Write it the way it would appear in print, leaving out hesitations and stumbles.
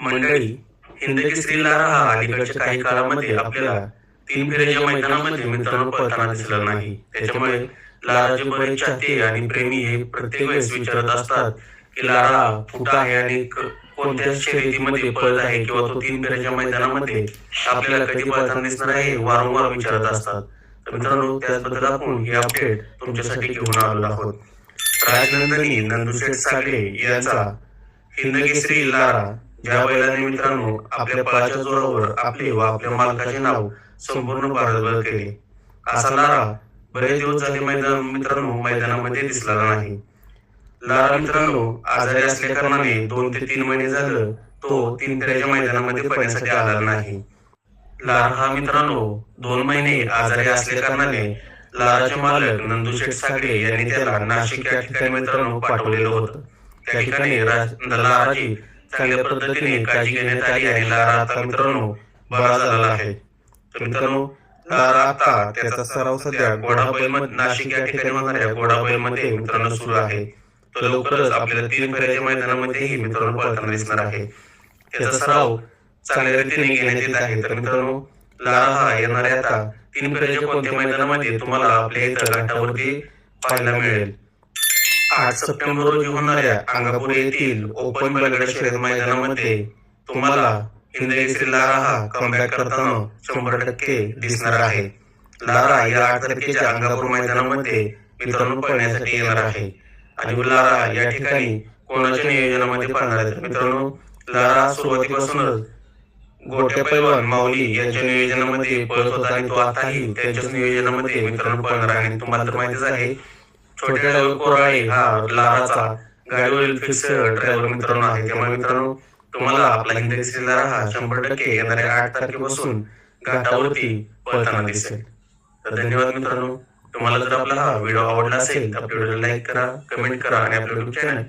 मंडळी, हिंदकेसरी लारा हा अलीकडच्या काही काळामध्ये आपल्याला 3 फेऱ्याच्या मैदानामध्ये मित्रांनो पळताना दिसला नाही. त्याच्यामुळे लाराचे बरेच चाहते आणि प्रेमी हे प्रत्येक वेळेस विचारत असतात की लारा कुठं आहे आणि कोणत्या शर्यतीमध्ये पळत आहे किंवा तो 3 फेऱ्याच्या मैदानामध्ये आपल्याला कधी पळताना दिसणार आहे वारंवार विचारत असतात. तर मित्रांनो, त्याचबद्दल आपण हे अपडेट तुमच्यासाठी घेऊन आलेलो आहोत. राजनंदनी नंदुशेठ सागरे यांचा हिंदकेसरी लारा ज्या बैलाने मित्रांनो आपल्या पळाच्या जोरावर आपले व आपल्या मालकाचे नाव संपूर्ण भारतभर केले, असा लारा बरेच दिवस झाले मित्रांनो मैदानामध्ये दिसला नाही. लारा मित्रांनो आजारी असल्या कारणाने 2 ते 3 महिने झालं तो 3 फेऱ्याच्या मैदानामध्ये पळण्यासाठी आला नाही. लारा हा मित्रांनो 2 महिने आजारी असल्या कारणाने लाराचे मालक नंदुशेठ सागरे यांनी त्याला नाशिक या ठिकाणी मित्रांनो पाठवलेलं होतं. त्या ठिकाणी लाराची चांगल्या पद्धतीने काळजी घेण्यात आली आणि लारा आता मित्रांनो बरा झालेला आहे. तर मित्रांनो, लारा आता त्याचा सराव सध्या घोडाबैल नाशिक या ठिकाणी होणाऱ्या घोडाबैलमध्ये मित्रांनो सुरू आहे. तो लवकरच आपल्याला 3 फेऱ्याच्या मैदानामध्येही मित्रांनो पळताना दिसणार आहे. त्याचा सराव चांगल्या रीतीने घेण्यात येत आहे. तर मित्रांनो, लारा हा येणाऱ्या आता 3 फेऱ्याच्या कोणत्या मैदानामध्ये तुम्हाला आपल्या इथं घाटावरती पाहायला मिळेल. 8 सप्टेंबर रोजी होणाऱ्या अंगापूर येथील ओपन बैलगाडा शर्यत मैदानामध्ये तुम्हाला हिंदकेसरी लारा हा कमबॅक करताना 100% दिसणार आहे. लारा या 8 तारखेच्या अंगापूर मैदानामध्ये मित्रांनो पळण्यासाठी येणार आहे आणि लारा या ठिकाणी कोणाच्या नियोजनामध्ये पळणार आहे. मित्रांनो, लारा सुरुवातीपासूनच गोट्या पैलवान माऊली यांच्या नियोजनामध्ये पळत होता आणि तो आताही त्यांच्याच नियोजनामध्ये मित्रांनो पळणार आहे. आणि तुम्हाला तर माहितीच आहे, छोट्या ड्रायव्हर कोराळे हा लाराचा गाडीवरील फिक्स ड्रायव्हर मित्रांनो आहे. त्यामुळे मित्रांनो, तुम्हाला आपला हिंदकेसरी लारा हा 100% येणाऱ्या 8 तारखेपासून घाटावरती पळताना दिसेल. तर धन्यवाद मित्रांनो. तुम्हाला जर आपला हा व्हिडिओ आवडला असेल तर आपल्या व्हिडिओला लाईक करा, कमेंट करा आणि आपल्या युट्यूब चॅनल